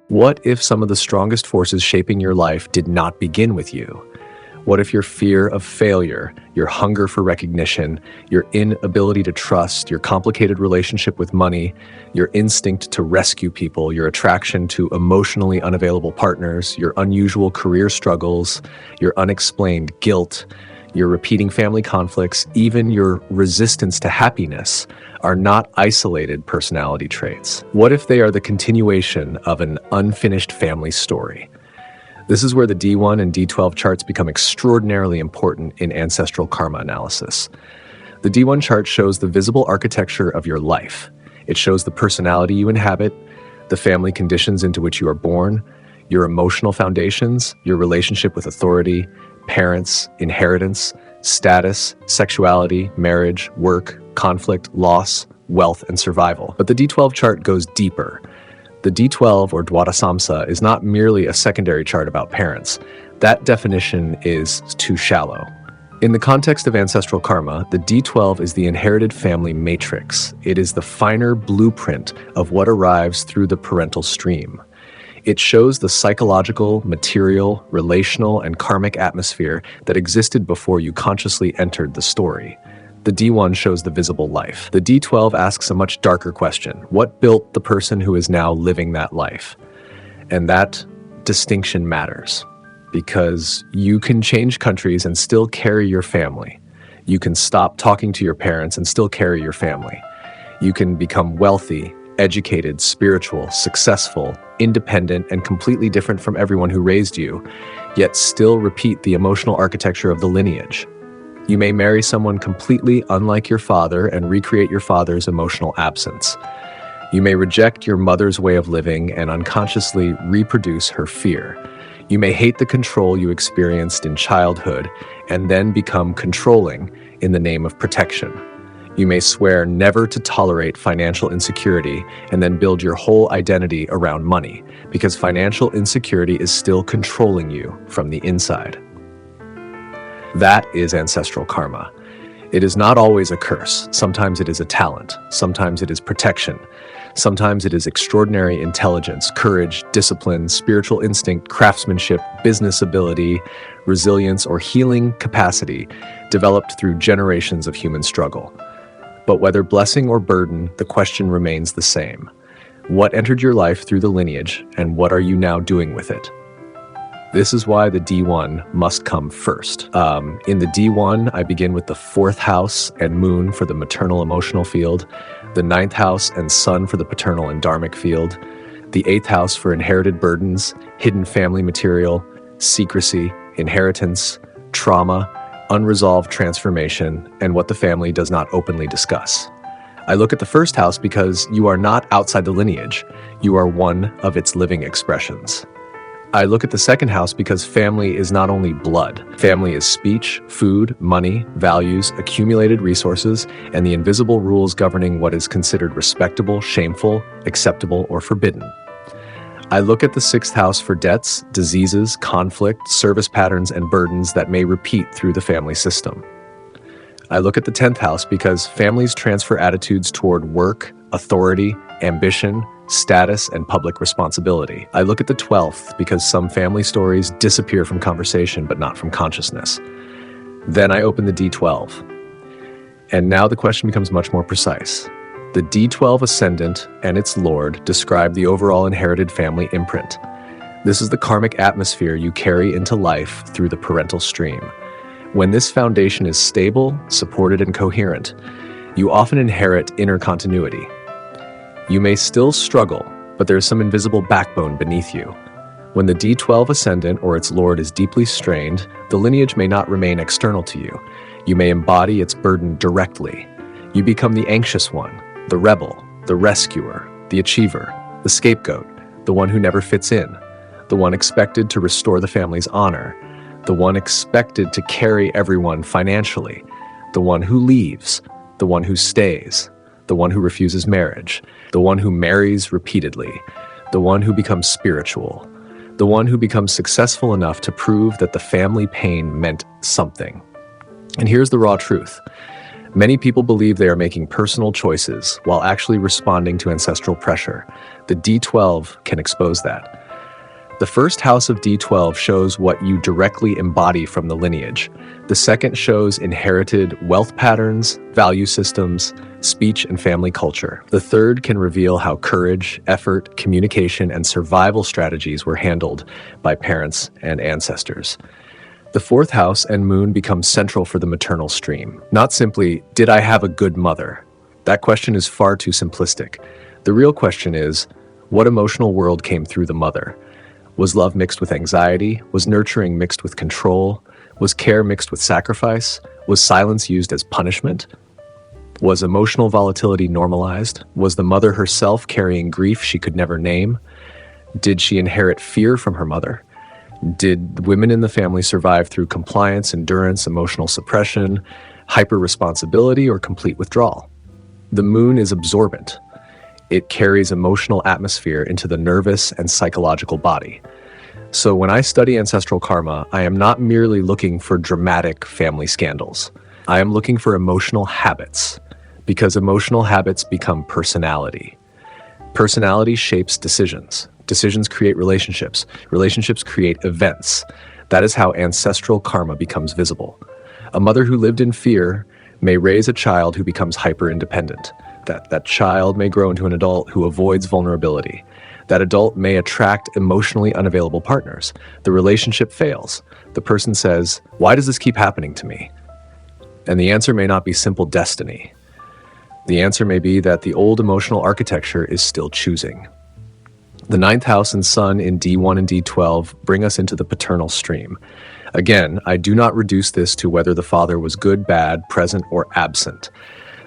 What if some of the strongest forces shaping your life did not begin with you? What if your fear of failure, your hunger for recognition, your inability to trust, your complicated relationship with money, your instinct to rescue people, your attraction to emotionally unavailable partners, your unusual career struggles, your unexplained guilt, your repeating family conflicts, even your resistance to happiness are not isolated personality traits? What if they are the continuation of an unfinished family story? This is where the D1 and D12 charts become extraordinarily important in ancestral karma analysis. The D1 chart shows the visible architecture of your life. It shows the personality you inhabit, the family conditions into which you are born, your emotional foundations, your relationship with authority, parents, inheritance, status, sexuality, marriage, work, conflict, loss, wealth, and survival. But the D12 chart goes deeper. The D12 or Dwadasamsa is not merely a secondary chart about parents. That definition is too shallow. In the context of ancestral karma, the D12 is the inherited family matrix. It is the finer blueprint of what arrives through the parental stream. It shows the psychological, material, relational, and karmic atmosphere that existed before you consciously entered the story. The D1 shows the visible life. The D12 asks a much darker question. What built the person who is now living that life? And that distinction matters because you can change countries and still carry your family. You can stop talking to your parents and still carry your family. You can become wealthy, educated, spiritual, successful, independent, and completely different from everyone who raised you, yet still repeat the emotional architecture of the lineage. You may marry someone completely unlike your father and recreate your father's emotional absence. You may reject your mother's way of living and unconsciously reproduce her fear. You may hate the control you experienced in childhood and then become controlling in the name of protection. You may swear never to tolerate financial insecurity and then build your whole identity around money because financial insecurity is still controlling you from the inside. That is ancestral karma. It is not always a curse. Sometimes it is a talent. Sometimes it is protection. Sometimes it is extraordinary intelligence, courage, discipline, spiritual instinct, craftsmanship, business ability, resilience, or healing capacity developed through generations of human struggle. But whether blessing or burden, the question remains the same. What entered your life through the lineage, and what are you now doing with it? This is why the D1 must come first. In the D1, I begin with the 4th house and moon for the maternal emotional field, the 9th house and sun for the paternal and dharmic field, the 8th house for inherited burdens, hidden family material, secrecy, inheritance, trauma, unresolved transformation, and what the family does not openly discuss. I look at the 1st house because you are not outside the lineage. You are one of its living expressions. I look at the 2nd house because family is not only blood. Family is speech, food, money, values, accumulated resources, and the invisible rules governing what is considered respectable, shameful, acceptable, or forbidden. I look at the 6th house for debts, diseases, conflict, service patterns, and burdens that may repeat through the family system. I look at the 10th house because families transfer attitudes toward work, authority, ambition, status, and public responsibility. I look at the 12th because some family stories disappear from conversation but not from consciousness. Then I open the D12. And now the question becomes much more precise. The D12 ascendant and its lord describe the overall inherited family imprint. This is the karmic atmosphere you carry into life through the parental stream. When this foundation is stable, supported, and coherent, you often inherit inner continuity. You may still struggle, but there is some invisible backbone beneath you. When the D12 ascendant or its lord is deeply strained, the lineage may not remain external to you. You may embody its burden directly. You become the anxious one, the rebel, the rescuer, the achiever, the scapegoat, the one who never fits in, the one expected to restore the family's honor, the one expected to carry everyone financially, the one who leaves, the one who stays, the one who refuses marriage, the one who marries repeatedly, the one who becomes spiritual, the one who becomes successful enough to prove that the family pain meant something. And here's the raw truth. Many people believe they are making personal choices while actually responding to ancestral pressure. The D12 can expose that. The first house of D12 shows what you directly embody from the lineage. The second shows inherited wealth patterns, value systems, speech, and family culture. The third can reveal how courage, effort, communication, and survival strategies were handled by parents and ancestors. The fourth house and moon become central for the maternal stream. Not simply, did I have a good mother? That question is far too simplistic. The real question is, what emotional world came through the mother? Was love mixed with anxiety? Was nurturing mixed with control? Was care mixed with sacrifice? Was silence used as punishment? Was emotional volatility normalized? Was the mother herself carrying grief she could never name? Did she inherit fear from her mother? Did women in the family survive through compliance, endurance, emotional suppression, hyper-responsibility, or complete withdrawal? The moon is absorbent. It carries emotional atmosphere into the nervous and psychological body. So when I study ancestral karma, I am not merely looking for dramatic family scandals. I am looking for emotional habits, because emotional habits become personality. Personality shapes decisions. Decisions create relationships. Relationships create events. That is how ancestral karma becomes visible. A mother who lived in fear may raise a child who becomes hyper-independent. That child may grow into an adult who avoids vulnerability. That adult may attract emotionally unavailable partners. The relationship fails. The person says, "Why does this keep happening to me?" And the answer may not be simple destiny. The answer may be that the old emotional architecture is still choosing. The ninth house and sun in D1 and D12 bring us into the paternal stream. Again, I do not reduce this to whether the father was good, bad, present, or absent.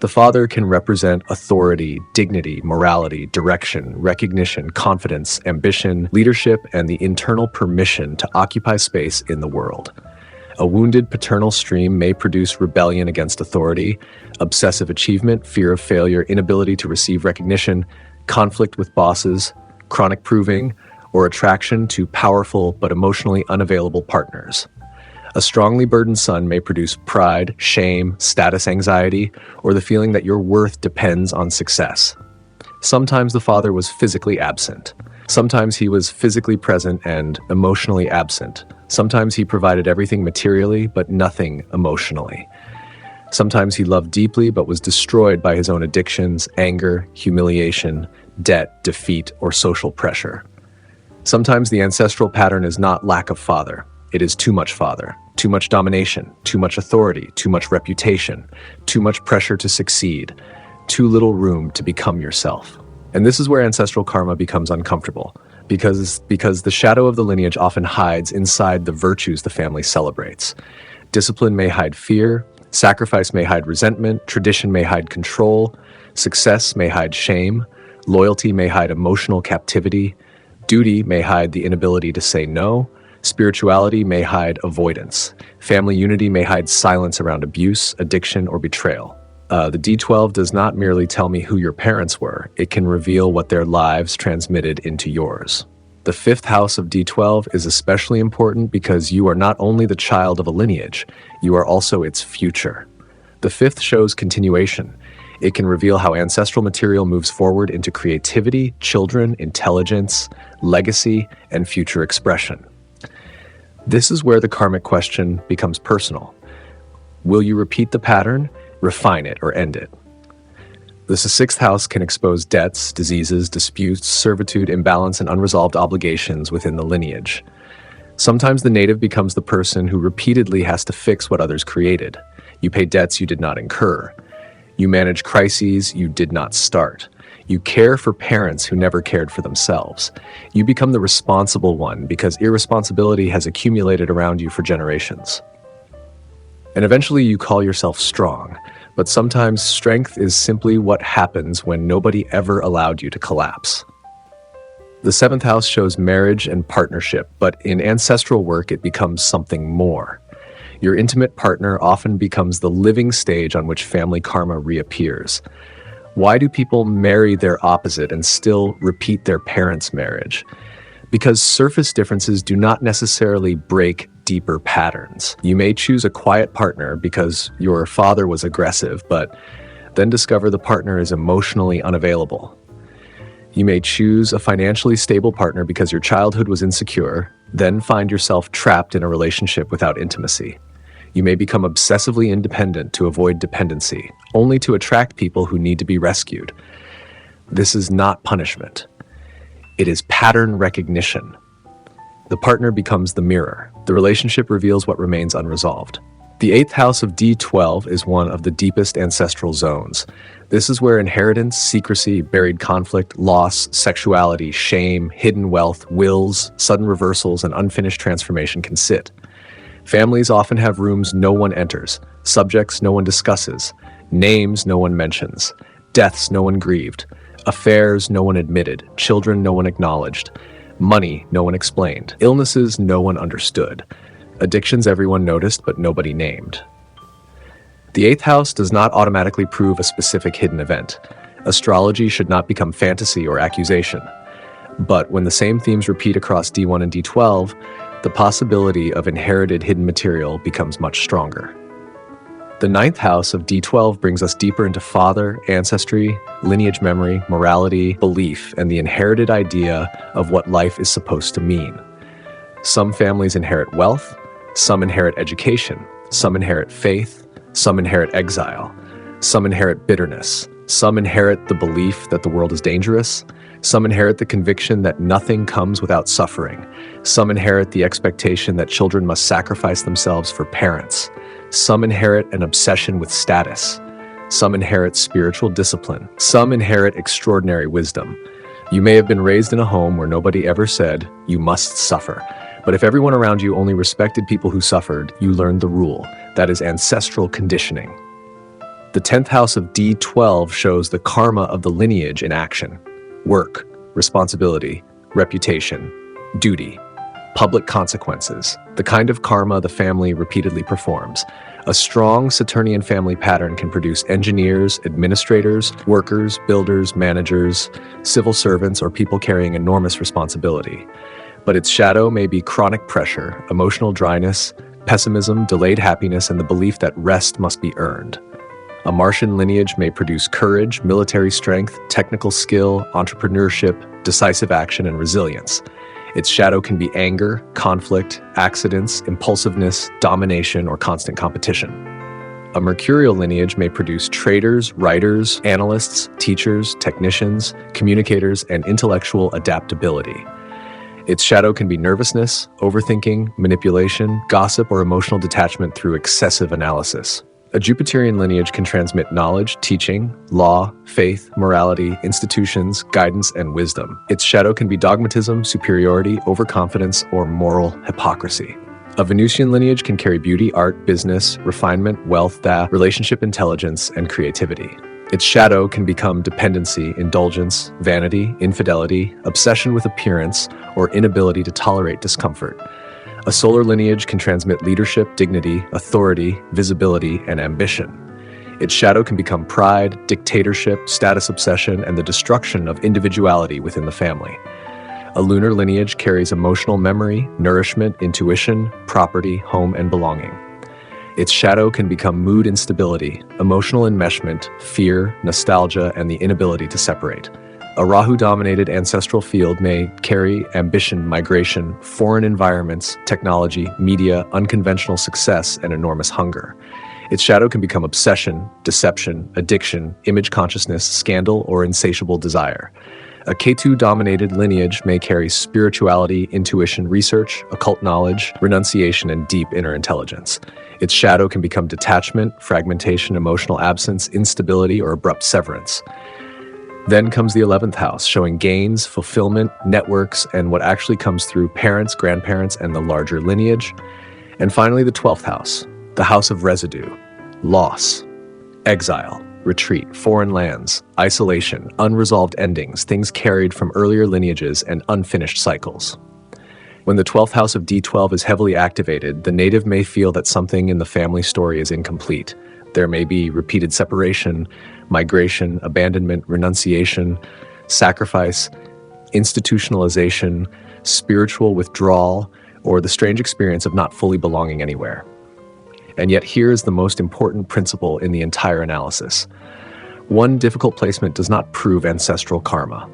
The father can represent authority, dignity, morality, direction, recognition, confidence, ambition, leadership, and the internal permission to occupy space in the world. A wounded paternal stream may produce rebellion against authority, obsessive achievement, fear of failure, inability to receive recognition, conflict with bosses, chronic proving, or attraction to powerful but emotionally unavailable partners. A strongly burdened sun may produce pride, shame, status anxiety, or the feeling that your worth depends on success. Sometimes the father was physically absent. Sometimes he was physically present and emotionally absent. Sometimes he provided everything materially, but nothing emotionally. Sometimes he loved deeply, but was destroyed by his own addictions, anger, humiliation, debt, defeat, or social pressure. Sometimes the ancestral pattern is not lack of father. It is too much father, too much domination, too much authority, too much reputation, too much pressure to succeed, too little room to become yourself. And this is where ancestral karma becomes uncomfortable, because the shadow of the lineage often hides inside the virtues the family celebrates. Discipline may hide fear, sacrifice may hide resentment, tradition may hide control, success may hide shame, loyalty may hide emotional captivity, duty may hide the inability to say no, spirituality may hide avoidance, family unity may hide silence around abuse, addiction, or betrayal. The D12 does not merely tell me who your parents were, it can reveal what their lives transmitted into yours. The fifth house of D12 is especially important because you are not only the child of a lineage, you are also its future. The fifth shows continuation. It can reveal how ancestral material moves forward into creativity, children, intelligence, legacy, and future expression. This is where the karmic question becomes personal. Will you repeat the pattern, refine it, or end it? The sixth house can expose debts, diseases, disputes, servitude, imbalance, and unresolved obligations within the lineage. Sometimes the native becomes the person who repeatedly has to fix what others created. You pay debts you did not incur. You manage crises you did not start. You care for parents who never cared for themselves. You become the responsible one because irresponsibility has accumulated around you for generations. And eventually you call yourself strong, but sometimes strength is simply what happens when nobody ever allowed you to collapse. The seventh house shows marriage and partnership, but in ancestral work it becomes something more. Your intimate partner often becomes the living stage on which family karma reappears. Why do people marry their opposite and still repeat their parents' marriage? Because surface differences do not necessarily break deeper patterns. You may choose a quiet partner because your father was aggressive, but then discover the partner is emotionally unavailable. You may choose a financially stable partner because your childhood was insecure, then find yourself trapped in a relationship without intimacy. You may become obsessively independent to avoid dependency, only to attract people who need to be rescued. This is not punishment. It is pattern recognition. The partner becomes the mirror. The relationship reveals what remains unresolved. The 8th house of D12 is one of the deepest ancestral zones. This is where inheritance, secrecy, buried conflict, loss, sexuality, shame, hidden wealth, wills, sudden reversals, and unfinished transformation can sit. Families often have rooms no one enters, subjects no one discusses, names no one mentions, deaths no one grieved, affairs no one admitted, children no one acknowledged, money no one explained, illnesses no one understood, addictions everyone noticed but nobody named. The 8th house does not automatically prove a specific hidden event. Astrology should not become fantasy or accusation. But when the same themes repeat across D1 and D12, the possibility of inherited hidden material becomes much stronger. The 9th house of D12 brings us deeper into father, ancestry, lineage memory, morality, belief, and the inherited idea of what life is supposed to mean. Some families inherit wealth, some inherit education, some inherit faith, some inherit exile, some inherit bitterness, some inherit the belief that the world is dangerous, some inherit the conviction that nothing comes without suffering, some inherit the expectation that children must sacrifice themselves for parents, some inherit an obsession with status, some inherit spiritual discipline, some inherit extraordinary wisdom. You may have been raised in a home where nobody ever said, "You must suffer." But if everyone around you only respected people who suffered, you learned the rule. That is ancestral conditioning. The 10th house of D12 shows the karma of the lineage in action. Work, responsibility, reputation, duty, public consequences, the kind of karma the family repeatedly performs. A strong Saturnian family pattern can produce engineers, administrators, workers, builders, managers, civil servants, or people carrying enormous responsibility. But its shadow may be chronic pressure, emotional dryness, pessimism, delayed happiness, and the belief that rest must be earned. A Martian lineage may produce courage, military strength, technical skill, entrepreneurship, decisive action, and resilience. Its shadow can be anger, conflict, accidents, impulsiveness, domination, or constant competition. A Mercurial lineage may produce traders, writers, analysts, teachers, technicians, communicators, and intellectual adaptability. Its shadow can be nervousness, overthinking, manipulation, gossip, or emotional detachment through excessive analysis. A Jupiterian lineage can transmit knowledge, teaching, law, faith, morality, institutions, guidance, and wisdom. Its shadow can be dogmatism, superiority, overconfidence, or moral hypocrisy. A Venusian lineage can carry beauty, art, business, refinement, wealth, relationship intelligence, and creativity. Its shadow can become dependency, indulgence, vanity, infidelity, obsession with appearance, or inability to tolerate discomfort. A solar lineage can transmit leadership, dignity, authority, visibility, and ambition. Its shadow can become pride, dictatorship, status obsession, and the destruction of individuality within the family. A lunar lineage carries emotional memory, nourishment, intuition, property, home, and belonging. Its shadow can become mood instability, emotional enmeshment, fear, nostalgia, and the inability to separate. A Rahu-dominated ancestral field may carry ambition, migration, foreign environments, technology, media, unconventional success, and enormous hunger. Its shadow can become obsession, deception, addiction, image consciousness, scandal, or insatiable desire. A Ketu-dominated lineage may carry spirituality, intuition, research, occult knowledge, renunciation, and deep inner intelligence. Its shadow can become detachment, fragmentation, emotional absence, instability, or abrupt severance. Then comes the 11th house, showing gains, fulfillment, networks, and what actually comes through parents, grandparents, and the larger lineage. And finally, the 12th house, the house of residue, loss, exile, retreat, foreign lands, isolation, unresolved endings, things carried from earlier lineages, and unfinished cycles. When the 12th house of D12 is heavily activated, the native may feel that something in the family story is incomplete. There may be repeated separation, migration, abandonment, renunciation, sacrifice, institutionalization, spiritual withdrawal, or the strange experience of not fully belonging anywhere. And yet here is the most important principle in the entire analysis. One difficult placement does not prove ancestral karma.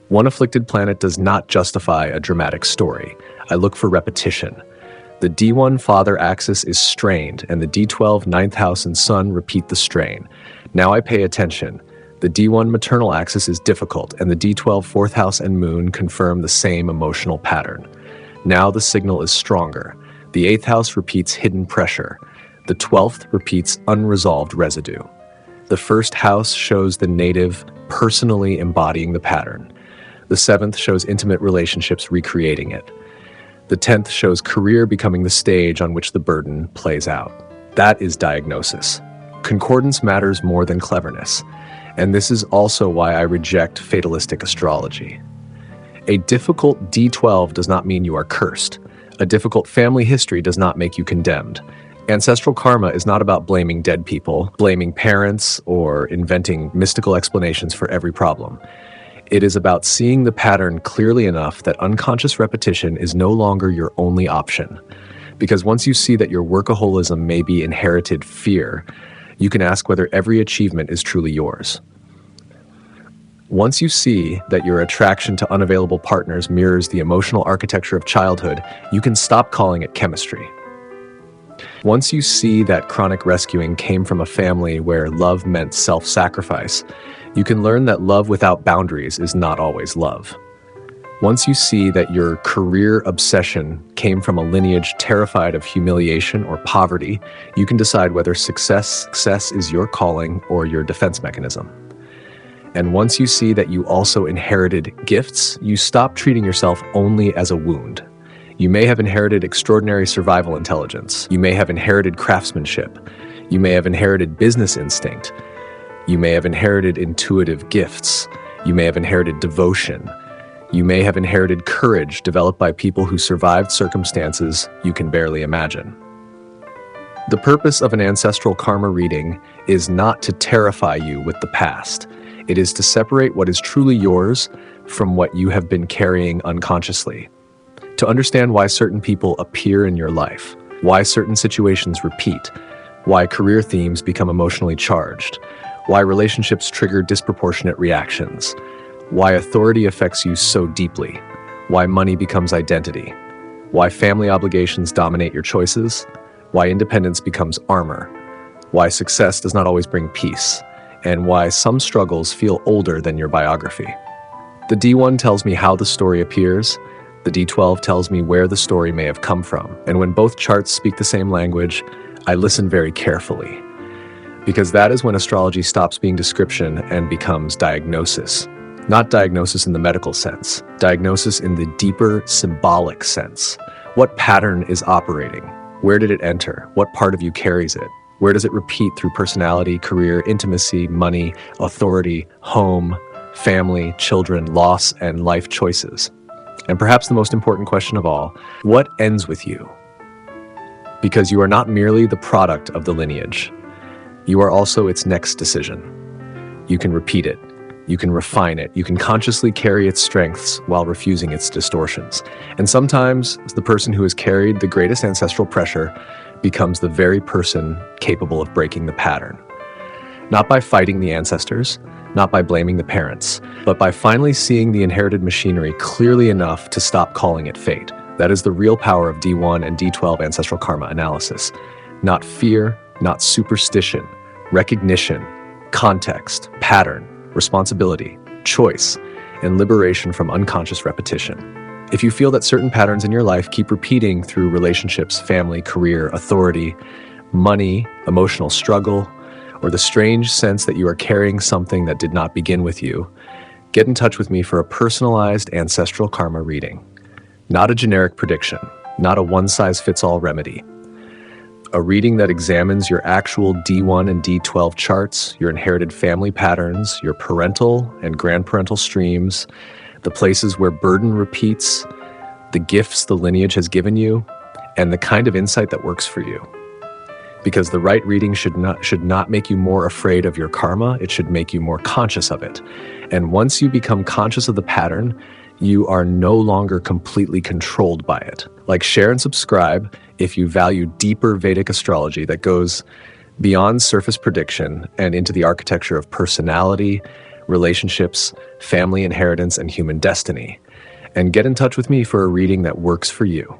One afflicted planet does not justify a dramatic story. I look for repetition. The D1 father axis is strained, and the D12 ninth house and sun repeat the strain. Now I pay attention. The D1 maternal axis is difficult, and the D12 fourth house and moon confirm the same emotional pattern. Now the signal is stronger. The 8th house repeats hidden pressure. The 12th repeats unresolved residue. The 1st house shows the native personally embodying the pattern. The 7th shows intimate relationships recreating it. The 10th shows career becoming the stage on which the burden plays out. That is diagnosis. Concordance matters more than cleverness. And this is also why I reject fatalistic astrology. A difficult D12 does not mean you are cursed. A difficult family history does not make you condemned. Ancestral karma is not about blaming dead people, blaming parents, or inventing mystical explanations for every problem. It is about seeing the pattern clearly enough that unconscious repetition is no longer your only option. Because once you see that your workaholism may be inherited fear, you can ask whether every achievement is truly yours. Once you see that your attraction to unavailable partners mirrors the emotional architecture of childhood, you can stop calling it chemistry. Once you see that chronic rescuing came from a family where love meant self-sacrifice, you can learn that love without boundaries is not always love. Once you see that your career obsession came from a lineage terrified of humiliation or poverty, you can decide whether success is your calling or your defense mechanism. And once you see that you also inherited gifts, you stop treating yourself only as a wound. You may have inherited extraordinary survival intelligence. You may have inherited craftsmanship. You may have inherited business instinct. You may have inherited intuitive gifts. You may have inherited devotion. You may have inherited courage developed by people who survived circumstances you can barely imagine. The purpose of an ancestral karma reading is not to terrify you with the past. It is to separate what is truly yours from what you have been carrying unconsciously. To understand why certain people appear in your life, why certain situations repeat, why career themes become emotionally charged, why relationships trigger disproportionate reactions, why authority affects you so deeply, why money becomes identity, why family obligations dominate your choices, why independence becomes armor, why success does not always bring peace, and why some struggles feel older than your biography. The D1 tells me how the story appears. The D12 tells me where the story may have come from. And when both charts speak the same language, I listen very carefully. Because that is when astrology stops being description and becomes diagnosis. Not diagnosis in the medical sense, diagnosis in the deeper symbolic sense. What pattern is operating? Where did it enter? What part of you carries it? Where does it repeat through personality, career, intimacy, money, authority, home, family, children, loss, and life choices? And perhaps the most important question of all, what ends with you? Because you are not merely the product of the lineage. You are also its next decision. You can repeat it. You can refine it. You can consciously carry its strengths while refusing its distortions. And sometimes the person who has carried the greatest ancestral pressure becomes the very person capable of breaking the pattern. Not by fighting the ancestors, not by blaming the parents, but by finally seeing the inherited machinery clearly enough to stop calling it fate. That is the real power of D1 and D12 ancestral karma analysis. Not fear, not superstition, recognition, context, pattern, responsibility, choice, and liberation from unconscious repetition. If you feel that certain patterns in your life keep repeating through relationships, family, career, authority, money, emotional struggle, or the strange sense that you are carrying something that did not begin with you, get in touch with me for a personalized ancestral karma reading. Not a generic prediction, not a one-size-fits-all remedy. A reading that examines your actual D1 and D12 charts, your inherited family patterns, your parental and grandparental streams, the places where burden repeats, the gifts the lineage has given you, and the kind of insight that works for you. Because the right reading should not make you more afraid of your karma, it should make you more conscious of it. And once you become conscious of the pattern, you are no longer completely controlled by it. Like, share and subscribe if you value deeper Vedic astrology that goes beyond surface prediction and into the architecture of personality, relationships, family inheritance, and human destiny. And get in touch with me for a reading that works for you.